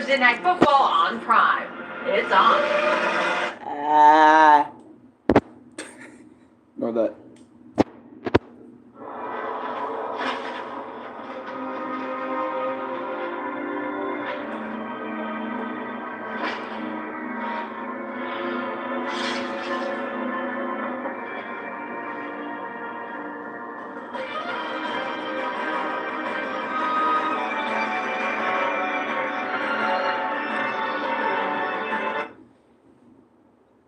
Thursday Night Football on Prime. It's on. Ignore that.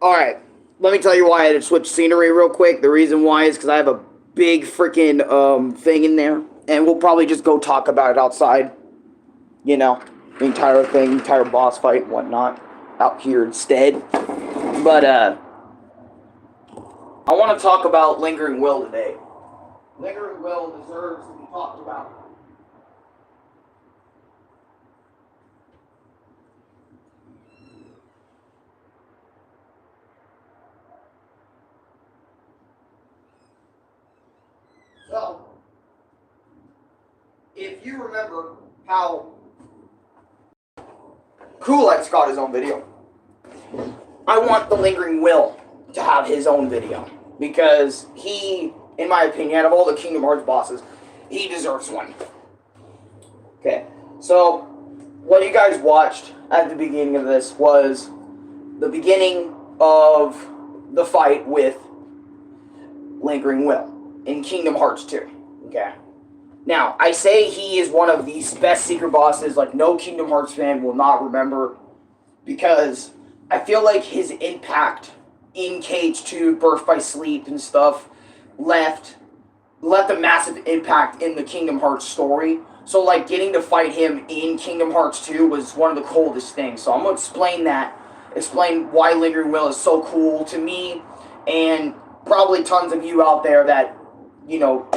Alright, let me tell you why I had to switch scenery real quick. The reason why is because I have a big freaking thing in there. And we'll probably just go talk about it outside. You know, the entire thing, entire boss fight and whatnot. Out here instead. But, I want to talk about Lingering Will today. Lingering Will deserves to be talked about. So, if you remember how Kulak's got his own video, I want the Lingering Will to have his own video. Because he, in my opinion, out of all the Kingdom Hearts bosses, he deserves one. Okay, so what you guys watched at the beginning of this was the beginning of the fight with Lingering Will in Kingdom Hearts 2. Okay. Now, I say he is one of the best secret bosses, like no Kingdom Hearts fan will not remember, because I feel like his impact in KH2, Birth by Sleep and stuff, left a massive impact in the Kingdom Hearts story. So, like, getting to fight him in Kingdom Hearts 2 was one of the coolest things. So I'm going to explain that, explain why Lingering Will is so cool to me, and probably tons of you out there that, you know,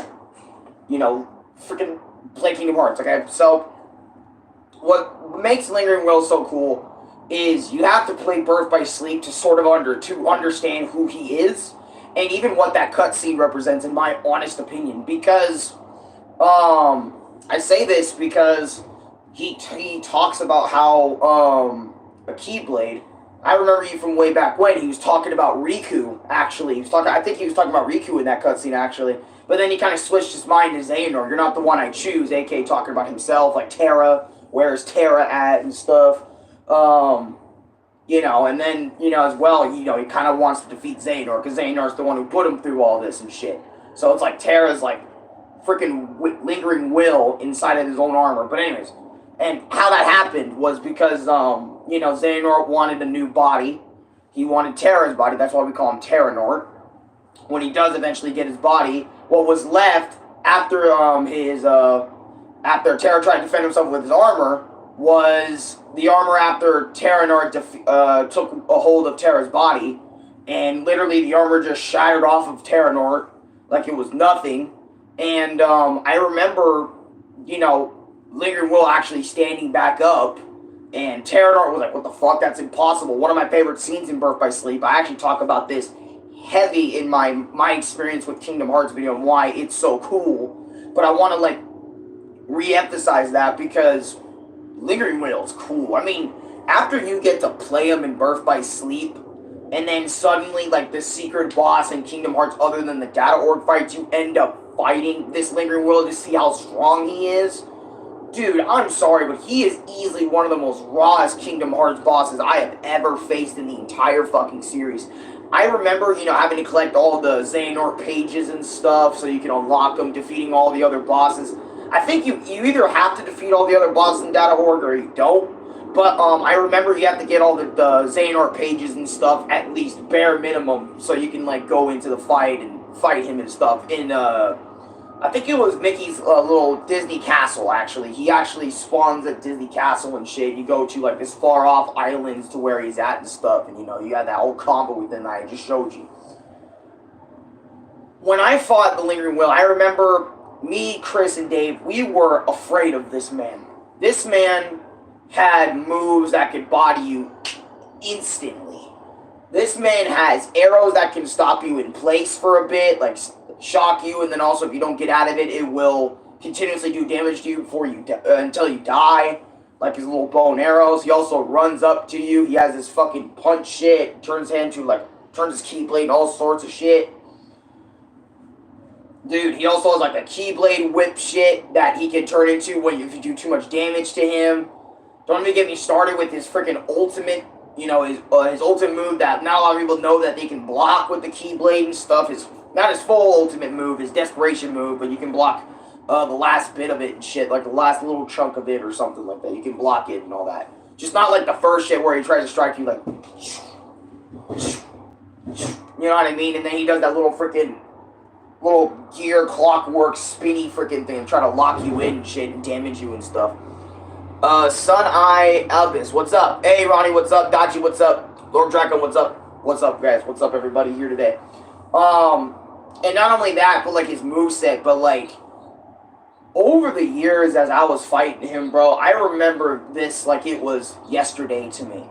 freaking play Kingdom Hearts, okay? So, what makes Lingering Will so cool is you have to play Birth by Sleep to sort of understand who he is, and even what that cutscene represents, in my honest opinion. Because, I say this because he talks about how, a Keyblade, I remember you from way back when, he was talking about Riku, actually. I think he was talking about Riku in that cutscene, actually. But then he kind of switched his mind to Xehanort. You're not the one I choose, a.k.a. talking about himself, like Terra, where's Terra at, and stuff. You know, and then, you know, as well, you know, he kind of wants to defeat Xehanort, because Xehanort's the one who put him through all this and shit. So it's like Terra's, like, freaking Lingering Will inside of his own armor. But anyways, and how that happened was because, you know, Xehanort wanted a new body. He wanted Terra's body, that's why we call him Terranort. When he does eventually get his body, what was left after after Terra tried to defend himself with his armor was the armor after Terranort took a hold of Terra's body, and literally the armor just shattered off of Terranort like it was nothing. And I remember, you know, Lingering Will actually standing back up, and Terranort was like, what the fuck, that's impossible. One of my favorite scenes in Birth by Sleep, I actually talk about this heavy in my experience with Kingdom Hearts video and why it's so cool. But I want to, like, re-emphasize that because Lingering Will is cool. I mean, after you get to play him in Birth by Sleep, and then suddenly, like, the secret boss in Kingdom Hearts, other than the Data Org fights, you end up fighting this Lingering Will to see how strong he is. Dude, I'm sorry, but he is easily one of the most rawest Kingdom Hearts bosses I have ever faced in the entire fucking series. I remember, you know, having to collect all the Xehanort pages and stuff so you can unlock them, defeating all the other bosses. I think you either have to defeat all the other bosses in Data Org or you don't. But I remember you have to get all the Xehanort pages and stuff, at least bare minimum, so you can, like, go into the fight and fight him and stuff. In I think it was Mickey's little Disney castle, actually. He actually spawns at Disney Castle and shit. You go to, like, this far-off islands to where he's at and stuff. And, you know, you had that whole combo within that I just showed you. When I fought the Lingering Will, I remember me, Chris, and Dave, we were afraid of this man. This man had moves that could body you instantly. This man has arrows that can stop you in place for a bit, like shock you, and then also if you don't get out of it, it will continuously do damage to you before you until you die. like his little bow and arrows. He also runs up to you. He has this fucking punch shit. Turns his hand to like, turns his keyblade and all sorts of shit. Dude, he also has like a keyblade whip shit that he can turn into when you do too much damage to him. Don't even get me started with his freaking ultimate, you know, his ultimate move that not a lot of people know that they can block with the keyblade and stuff. Not his full ultimate move, his desperation move, but you can block the last bit of it and shit, like the last little chunk of it or something like that. You can block it and all that. Just not like the first shit where he tries to strike you like, you know what I mean? And then he does that little freaking little gear clockwork spinny freaking thing, try to lock you in and shit and damage you and stuff. Sun Eye Albus, what's up? Hey Ronnie, what's up? Dachi, what's up? Lord Draco, what's up? What's up, guys? What's up, everybody here today? And not only that, but like his moveset, but like over the years as I was fighting him, bro, I remember this like it was yesterday to me.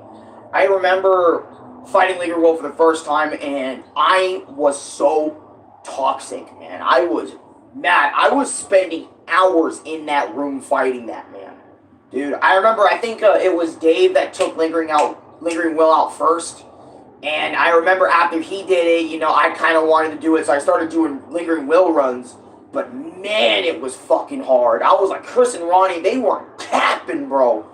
I remember fighting Linger Will for the first time, and I was so toxic, man. I was mad. I was spending hours in that room fighting that man. Dude, I remember, I think it was Dave that took Lingering Will out first. And I remember after he did it, you know, I kind of wanted to do it, so I started doing Lingering Will runs. But man, it was fucking hard. I was like, Chris and Ronnie, they weren't capping, bro.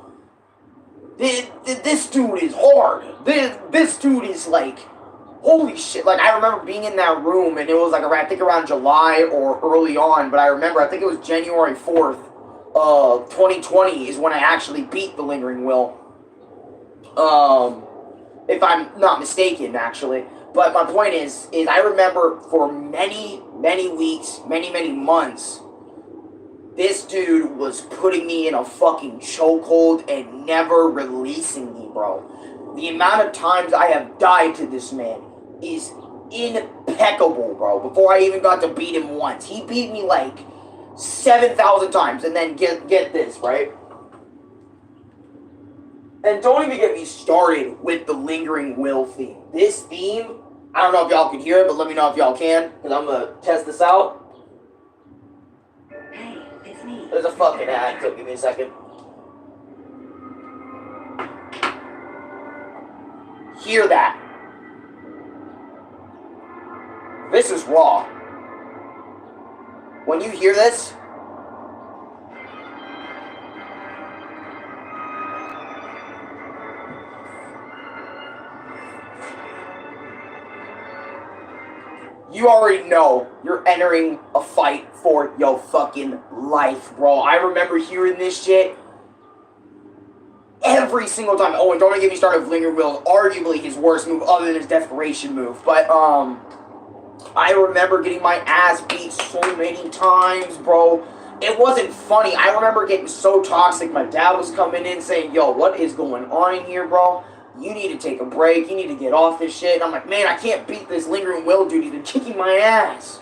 This dude is hard. This dude is like, holy shit. Like, I remember being in that room, and it was like, I think around July or early on, but I remember, I think it was January 4th of 2020 is when I actually beat the Lingering Will. If I'm not mistaken, actually. But my point is I remember for many, many weeks, many months, this dude was putting me in a fucking chokehold and never releasing me, bro. The amount of times I have died to this man is impeccable, bro. Before I even got to beat him once. He beat me like 7,000 times. And then get this, right? And don't even get me started with the Lingering Will theme. This theme, I don't know if y'all can hear it, but let me know if y'all can, because I'm going to test this out. Hey, it's me. There's a fucking ad, so give me a second. Hear that. This is raw. When you hear this, you already know you're entering a fight for your fucking life, bro. I remember hearing this shit every single time. Oh, and don't get me started with Linger Will, arguably his worst move other than his desperation move. But, I remember getting my ass beat so many times, bro. It wasn't funny. I remember getting so toxic. My dad was coming in saying, yo, what is going on in here, bro? You need to take a break. You need to get off this shit. And I'm like, man, I can't beat this Lingering Will dude. He's been kicking my ass.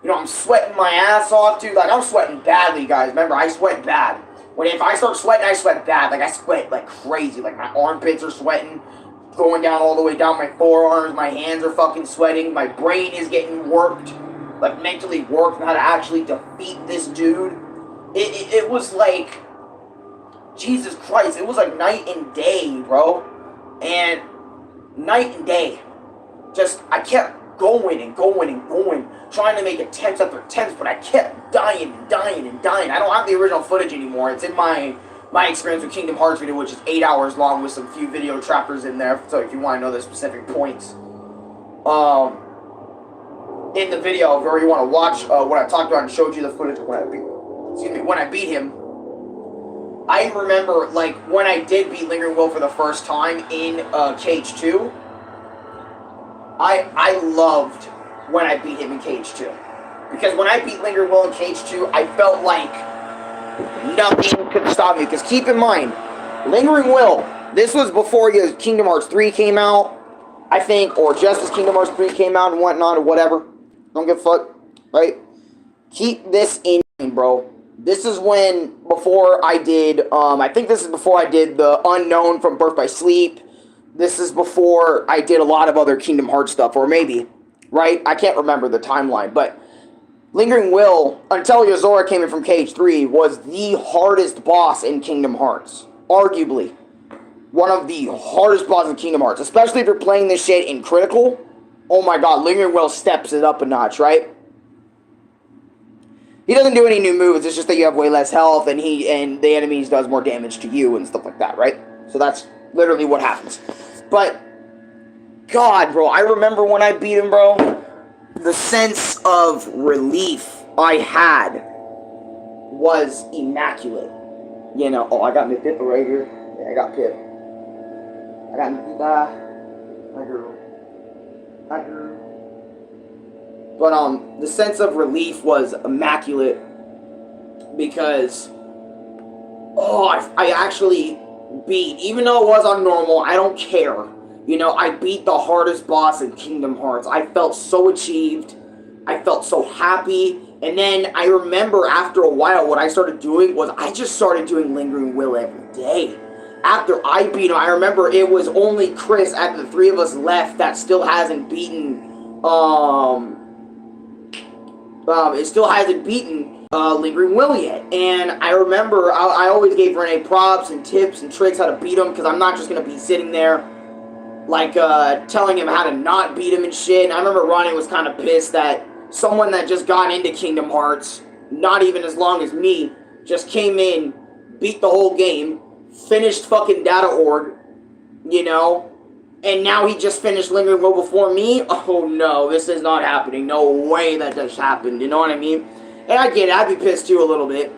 You know, I'm sweating my ass off, dude. Like, I'm sweating badly, guys. Remember, I sweat bad. If I start sweating, I sweat bad. Like, I sweat like crazy. Like, my armpits are sweating, going down all the way down my forearms. My hands are fucking sweating. My brain is getting worked. Like, mentally worked on how to actually defeat this dude. It was like, Jesus Christ. It was like night and day, bro. And night and day, just, I kept going and going and going, trying to make attempts after attempts, but I kept dying and dying and dying. I don't have the original footage anymore. It's in my experience with Kingdom Hearts video, which is 8 hours long with some few video trappers in there, so if you want to know the specific points. In the video, where you want to watch what I talked about and showed you the footage when I beat him, I remember, like, when I did beat Lingering Will for the first time in Cage 2, I loved when I beat him in Cage 2. Because when I beat Lingering Will in Cage 2, I felt like nothing could stop me. Because keep in mind, Lingering Will, this was before Kingdom Hearts 3 came out, I think, or just as Kingdom Hearts 3 came out and whatnot, or whatever. Don't give a fuck, right? Keep this in mind, bro. This is before I did, I think this is before I did the Unknown from Birth by Sleep. This is before I did a lot of other Kingdom Hearts stuff, or maybe, right? I can't remember the timeline, but Lingering Will, until Yozora came in from Cage 3, was the hardest boss in Kingdom Hearts. arguably one of the hardest bosses in Kingdom Hearts, especially if you're playing this shit in critical. Oh my god, Lingering Will steps it up a notch, right? He doesn't do any new moves, it's just that you have way less health and the enemies does more damage to you and stuff like that, right? So that's literally what happens. But God, bro, I remember when I beat him, bro, the sense of relief I had was immaculate. You know, oh, I got my Pippa right here. Yeah, I got Pip. I got my girl. My girl. But, the sense of relief was immaculate because, I actually beat, even though it was on normal, I don't care. You know, I beat the hardest boss in Kingdom Hearts. I felt so achieved. I felt so happy. And then I remember after a while what I started doing was I just started doing Lingering Will every day. After I beat him, I remember it was only Chris, after the three of us left, that still hasn't beaten, Lingering Will yet. And I remember I always gave Renee props and tips and tricks how to beat him, because I'm not just going to be sitting there like telling him how to not beat him and shit. And I remember Ronnie was kind of pissed that someone that just got into Kingdom Hearts, not even as long as me, just came in, beat the whole game, finished fucking Data Org, you know, and now he just finished Lingering Will before me. Oh no, this is not happening. No way that just happened, you know what I mean? And I get it, I'd be pissed too a little bit.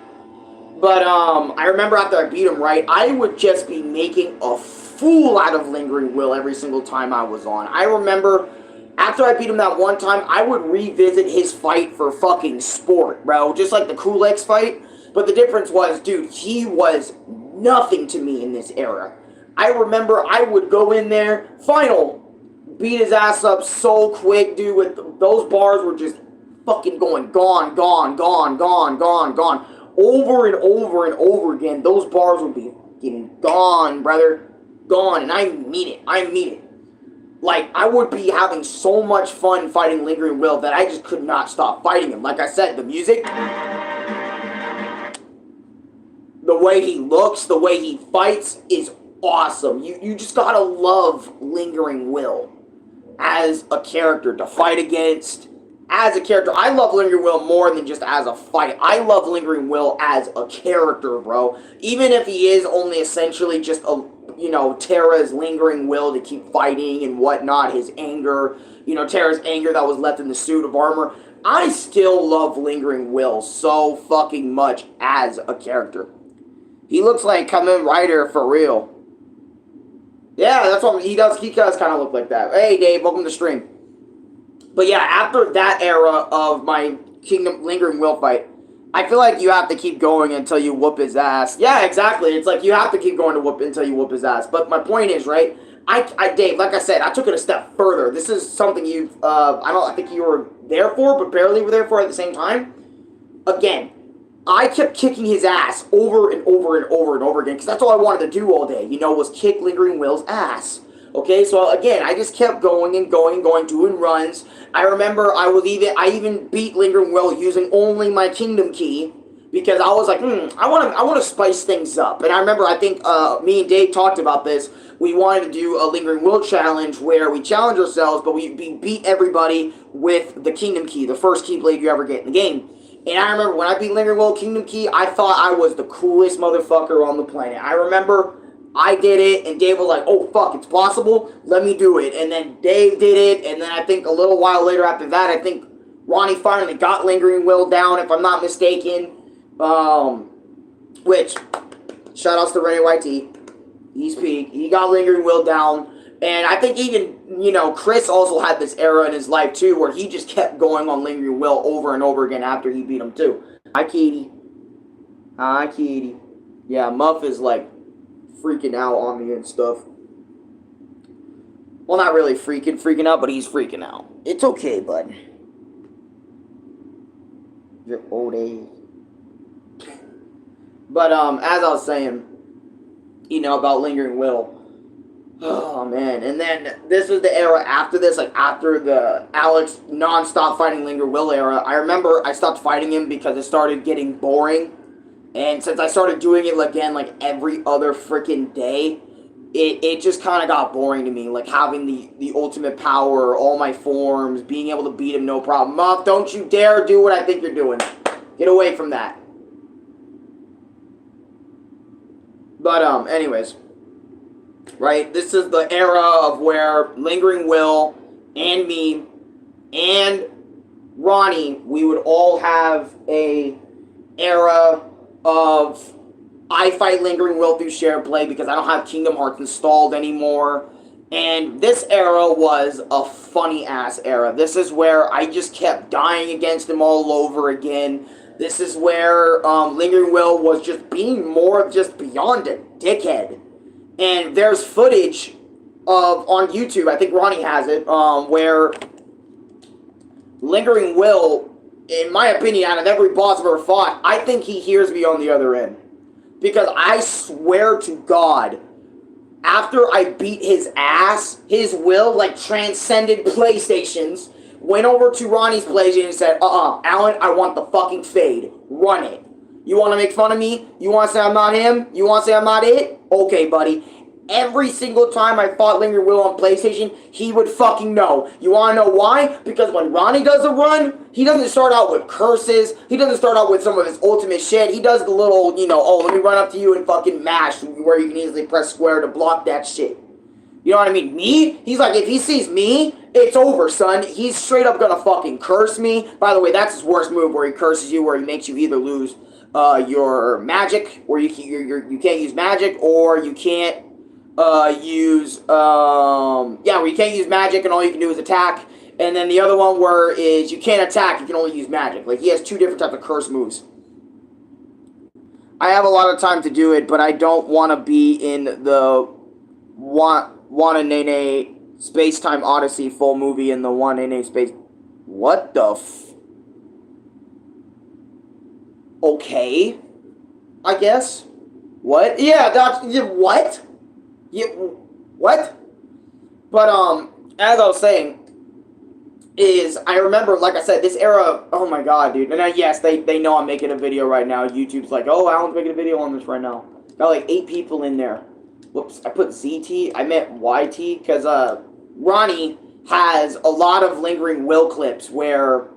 But I remember after I beat him, right, I would just be making a fool out of Lingering Will every single time I was on. I remember after I beat him that one time, I would revisit his fight for fucking sport, bro. Just like the Kulix fight. But the difference was, dude, he was nothing to me in this era. I remember I would go in there, final, beat his ass up so quick, dude. With those bars were just fucking going gone, gone, gone, gone, gone, gone. Over and over and over again, those bars would be getting gone, brother. Gone, and I mean it. I mean it. Like, I would be having so much fun fighting Lingering Will that I just could not stop fighting him. Like I said, the music, the way he looks, the way he fights is awesome. You just gotta love Lingering Will as a character to fight against. As a character, I love Lingering Will more than just as a fight. I love Lingering Will as a character, bro. Even if he is only essentially just a, you know, Terra's lingering will to keep fighting and whatnot, his anger, you know, Terra's anger that was left in the suit of armor. I still love Lingering Will so fucking much as a character. He looks like Kamen Rider for real. Yeah, that's what he does. He does kind of look like that. Hey, Dave, welcome to the stream. But yeah, after that era of my Kingdom Lingering Will fight, I feel like you have to keep going until you whoop his ass. Yeah, exactly. It's like you have to keep going to whoop until you whoop his ass. But my point is, right, Dave, like I said, I took it a step further. This is something I think you were there for, but barely were there for at the same time. Again, I kept kicking his ass over and over and over and over again, because that's all I wanted to do all day, you know, was kick Lingering Will's ass. Okay, so again, I just kept going and going and going, doing runs. I remember I even beat Lingering Will using only my Kingdom Key, because I was like, I want to spice things up. And I remember, I think me and Dave talked about this. We wanted to do a Lingering Will challenge where we challenge ourselves, but we beat everybody with the Kingdom Key, the first Keyblade you ever get in the game. And I remember when I beat Lingering Will Kingdom Key, I thought I was the coolest motherfucker on the planet. I remember I did it, and Dave was like, oh, fuck, it's possible? Let me do it. And then Dave did it, and then I think a little while later after that, I think Ronnie finally got Lingering Will down, if I'm not mistaken. Which, shout-outs to Rennie YT. He's peak. He got Lingering Will down. And I think even, you know, Chris also had this era in his life, too, where he just kept going on Lingering Will over and over again after he beat him, too. Hi, Katie. Hi, Katie. Yeah, Muff is, like, freaking out on me and stuff. Well, not really freaking out, but he's freaking out. It's okay, bud. Your old age. But, as I was saying, you know, about Lingering Will. Oh, man. And then this was the era after this, like, after the Alex non-stop fighting Lingering Will era. I remember I stopped fighting him because it started getting boring. And since I started doing it again like every other freaking day, it just kind of got boring to me. Like having the ultimate power, all my forms, being able to beat him no problem. Muff, don't you dare do what I think you're doing. Get away from that. But, anyways. Right? This is the era of where Lingering Will and me and Ronnie, we would all have a era of I fight Lingering Will through shared play because I don't have Kingdom Hearts installed anymore. And this era was a funny-ass era. This is where I just kept dying against him all over again. This is where Lingering Will was just being more of just beyond a dickhead. And there's footage of on YouTube, I think Ronnie has it, where Lingering Will, in my opinion, out of every boss I've ever fought, I think he hears me on the other end. Because I swear to God, after I beat his ass, his will, like, transcended PlayStations, went over to Ronnie's PlayStation and said, Alan, I want the fucking fade. Run it. You want to make fun of me? You want to say I'm not him? You want to say I'm not it? Okay, buddy. Every single time I fought Lingering Will on PlayStation, he would fucking know. You want to know why? Because when Ronnie does a run, he doesn't start out with curses. He doesn't start out with some of his ultimate shit. He does the little, you know, oh, let me run up to you and fucking mash, where you can easily press square to block that shit. You know what I mean? Me? He's like, if he sees me, it's over, son. He's straight up gonna fucking curse me. By the way, that's his worst move, where he curses you, where he makes you either lose your magic, where you can't use magic, or you can't where you can't use magic and all you can do is attack. And then the other one where is you can't attack, you can only use magic. Like, he has two different types of curse moves. I have a lot of time to do it, but I don't want to be in the Wananene Space-Time Odyssey full movie in the Wananene Space... What the Okay. I guess. What? Yeah, that's... What? Yeah, what? But, as I was saying, is, I remember, like I said, this era, oh my god, dude, and yes, they know I'm making a video right now. YouTube's like, oh, Alan's making a video on this right now. Got like 8 people in there. Whoops, I put ZT, I meant YT, because, Ronnie has a lot of Lingering Will clips where,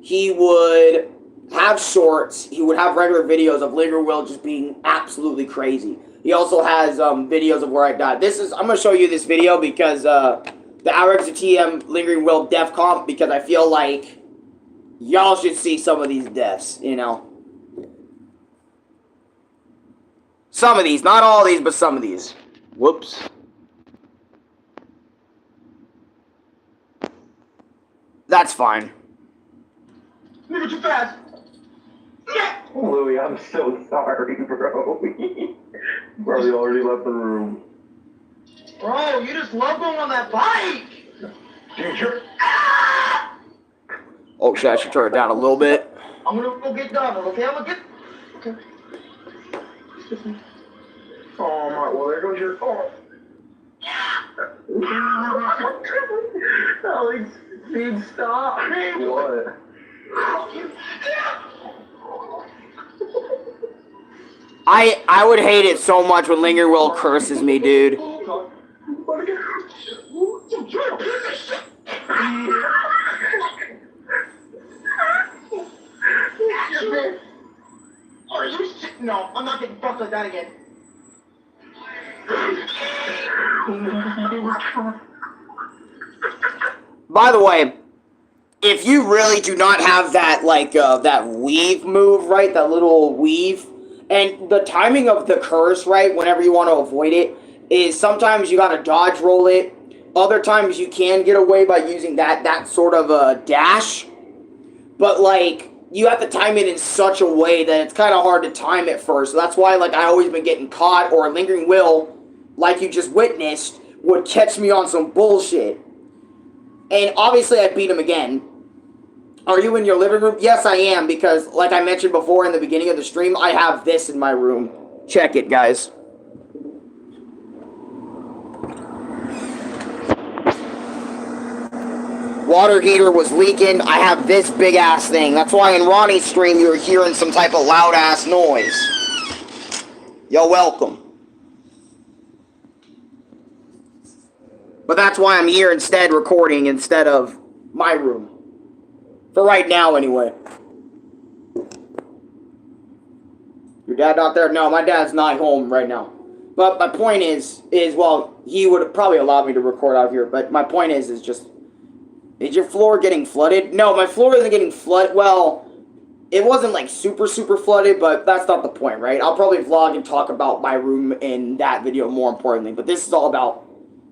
he would have shorts, he would have regular videos of Lingering Will just being absolutely crazy. He also has videos of where I died. I'm going to show you this video because the Arekkusu TM Lingering Will death comp, because I feel like y'all should see some of these deaths, you know. Some of these, not all of these, but some of these. Whoops. That's fine. Nigga, too fast. Louie, I'm so sorry, bro. Bro, you already left the room. Bro, you just love going on that bike! Ginger. Oh shit, I should turn it down a little bit. I'm gonna go get Donald, okay? I'm gonna get... Okay. Oh my, well there goes your... Oh. Alex, dude, stop. What? I would hate it so much when Lingering Will curses me, dude. Are you sick? No, I'm not getting fucked like that again. By the way, if you really do not have that, like, that weave move, right, that little weave, and the timing of the curse, right, whenever you want to avoid it, is sometimes you gotta dodge roll it, other times you can get away by using that sort of a dash, but, like, you have to time it in such a way that it's kind of hard to time it first, so that's why, like, I always been getting caught, or Lingering Will, like you just witnessed, would catch me on some bullshit. And obviously I beat him again. Are you in your living room? Yes, I am, because like I mentioned before in the beginning of the stream, I have this in my room. Check it, guys. water heater was leaking. I have this big ass thing. That's why in Ronnie's stream you were hearing some type of loud ass noise. You're welcome. But that's why I'm here instead recording instead of my room. For right now, anyway. Your dad not there? No, my dad's not home right now. But my point is, well, he would probably allow me to record out here. But my point is just, is your floor getting flooded? No, my floor isn't getting flooded. Well, it wasn't like super flooded, but that's not the point, right? I'll probably vlog and talk about my room in that video more importantly. But this is all about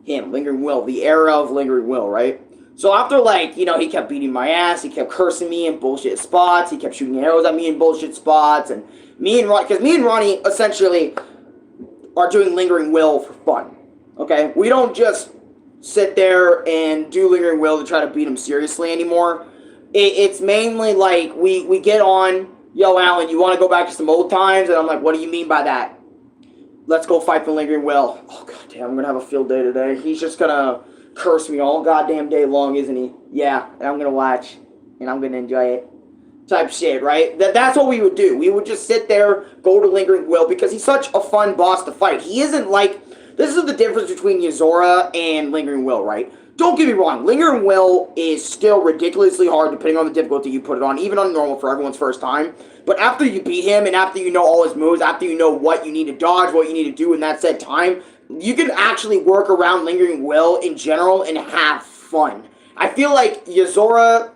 him, Lingering Will, the era of Lingering Will, right? So after, like, you know, he kept beating my ass, he kept cursing me in bullshit spots, he kept shooting arrows at me in bullshit spots, and me and Ronnie essentially are doing Lingering Will for fun, okay? We don't just sit there and do Lingering Will to try to beat him seriously anymore. It's mainly like, we get on, yo, Alan, you want to go back to some old times? And I'm like, what do you mean by that? Let's go fight the Lingering Will. Oh, goddamn, I'm going to have a field day today. He's just going to curse me all goddamn day long, isn't he? Yeah, and I'm going to watch, and I'm going to enjoy it. Type shit, right? That's what we would do. We would just sit there, go to Lingering Will, because he's such a fun boss to fight. He isn't like... This is the difference between Yozora and Lingering Will, right? Don't get me wrong, Lingering Will is still ridiculously hard depending on the difficulty you put it on, even on normal for everyone's first time. But after you beat him, and after you know all his moves, after you know what you need to dodge, what you need to do in that said time, you can actually work around Lingering Will in general and have fun. I feel like Yozora,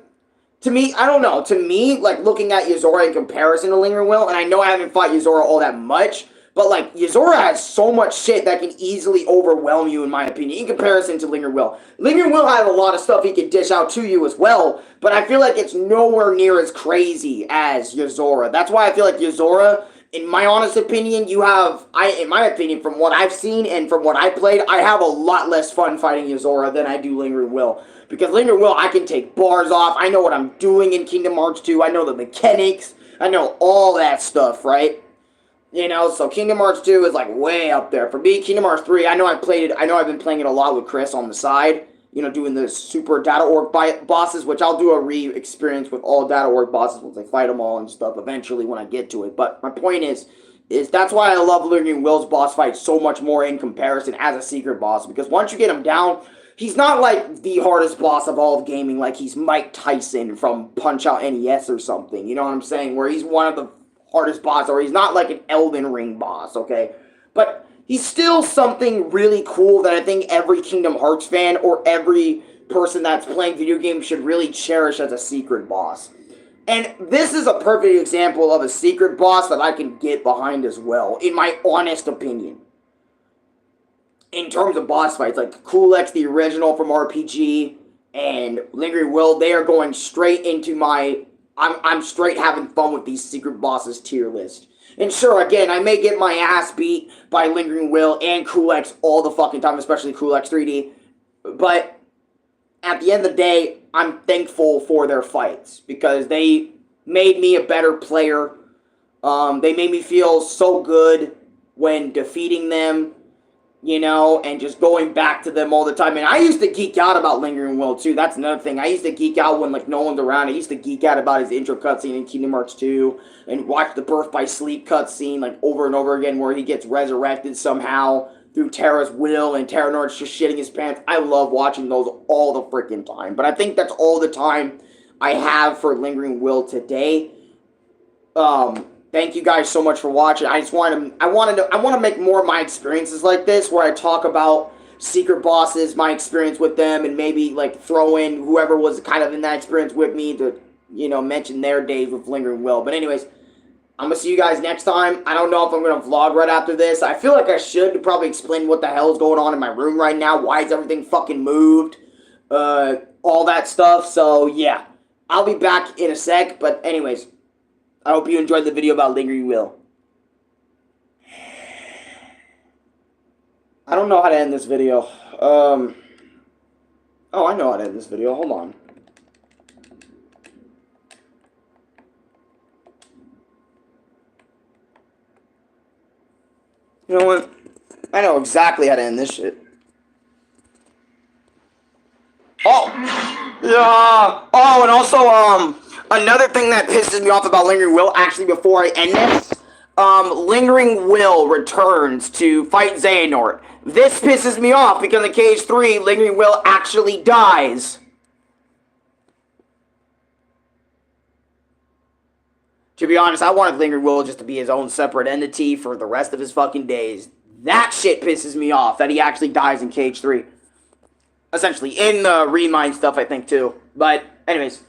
to me, I don't know, to me, like, looking at Yozora in comparison to Lingering Will, and I know I haven't fought Yozora all that much, but, like, Yozora has so much shit that can easily overwhelm you, in my opinion, in comparison to Lingering Will. Lingering Will has a lot of stuff he can dish out to you as well, but I feel like it's nowhere near as crazy as Yozora. That's why I feel like Yozora, in my honest opinion, in my opinion, from what I've seen and from what I played, I have a lot less fun fighting Yozora than I do Lingering Will. Because Lingering Will, I can take bars off, I know what I'm doing in Kingdom Hearts 2, I know the mechanics, I know all that stuff, right? You know, so Kingdom Hearts 2 is, like, way up there. For me, Kingdom Hearts 3, I know I've been playing it a lot with Chris on the side. You know, doing the super Data Org bosses, which I'll do a re-experience with all Data Org bosses once I fight them all and stuff eventually when I get to it. But my point is that's why I love Lingering Will's boss fight so much more in comparison as a secret boss. Because once you get him down, he's not like the hardest boss of all of gaming, like he's Mike Tyson from Punch-Out NES or something. You know what I'm saying? Where he's one of the hardest boss, or he's not like an Elden Ring boss, okay? But he's still something really cool that I think every Kingdom Hearts fan or every person that's playing video games should really cherish as a secret boss. And this is a perfect example of a secret boss that I can get behind as well, in my honest opinion. In terms of boss fights, like Kulex, the original from RPG, and Lingering Will, they are going straight into my... I'm straight having fun with these secret bosses tier list. And sure, again, I may get my ass beat by Lingering Will and Kulex all the fucking time, especially Kulex 3D. But at the end of the day, I'm thankful for their fights because they made me a better player. They made me feel so good when defeating them, you know, and just going back to them all the time. And I used to geek out about Lingering Will, too. That's another thing. I used to geek out when, like, no one's around. I used to geek out about his intro cutscene in Kingdom Hearts 2 and watch the Birth by Sleep cutscene, like, over and over again where he gets resurrected somehow through Terra's will and Terranord's just shitting his pants. I love watching those all the freaking time. But I think that's all the time I have for Lingering Will today. Thank you guys so much for watching. I want to make more of my experiences like this, where I talk about secret bosses, my experience with them, and maybe like throw in whoever was kind of in that experience with me to, you know, mention their days with Lingering Will. But anyways, I'm gonna see you guys next time. I don't know if I'm gonna vlog right after this. I feel like I should probably explain what the hell is going on in my room right now. Why is everything fucking moved? All that stuff. So yeah, I'll be back in a sec. But anyways, I hope you enjoyed the video about Lingering Will. I don't know how to end this video. Oh, I know how to end this video. Hold on. You know what? I know exactly how to end this shit. Oh, yeah. Oh, and also, another thing that pisses me off about Lingering Will, actually, before I end this, Lingering Will returns to fight Xehanort. This pisses me off because in Cage 3, Lingering Will actually dies. To be honest, I wanted Lingering Will just to be his own separate entity for the rest of his fucking days. That shit pisses me off, that he actually dies in Cage 3. Essentially, in the Remind stuff, I think, too. But, anyways.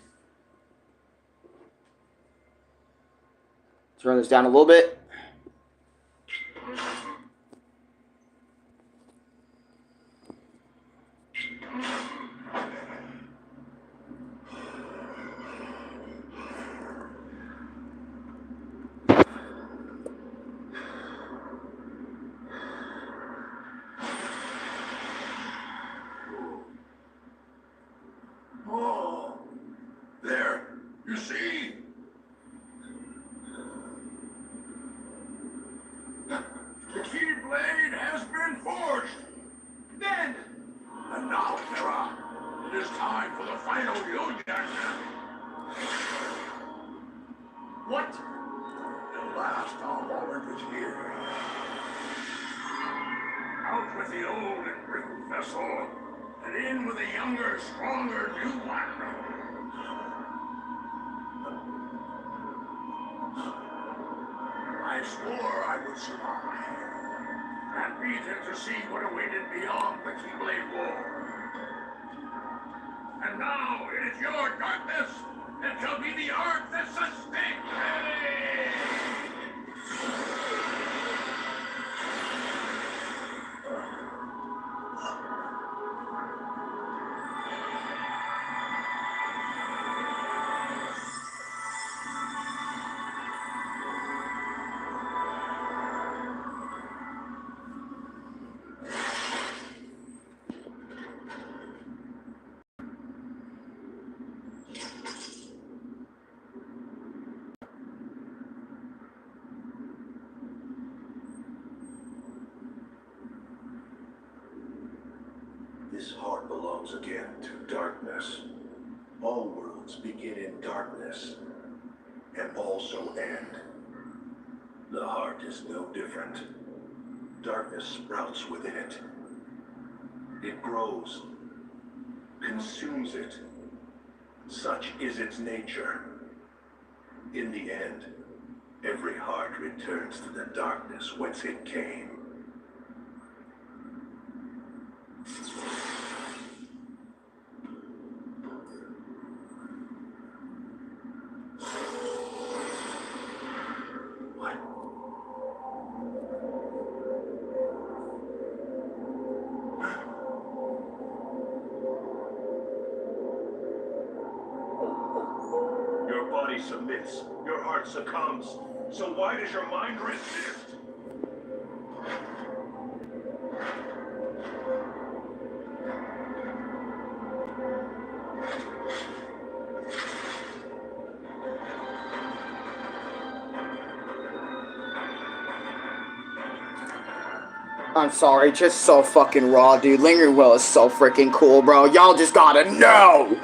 Turn this down a little bit. Oh, there, you see? The Keyblade has been forged. Then, and now, Terra, it is time for the final union. What? The last moment is here. Out with the old and brittle vessel, and in with a younger, stronger new one. I swore I would survive, and beat him to see what awaited beyond the Keyblade Wall. And now it is your darkness that shall be the ark that sustains me! This heart belongs again to darkness. All worlds begin in darkness, and also end. The heart is no different. Darkness sprouts within it. It grows, consumes it. Such is its nature. In the end, every heart returns to the darkness whence it came. What? Your body submits, your heart succumbs. So why does your mind resist? I'm sorry, just so fucking raw, dude. Lingering Will is so freaking cool, bro. Y'all just gotta know!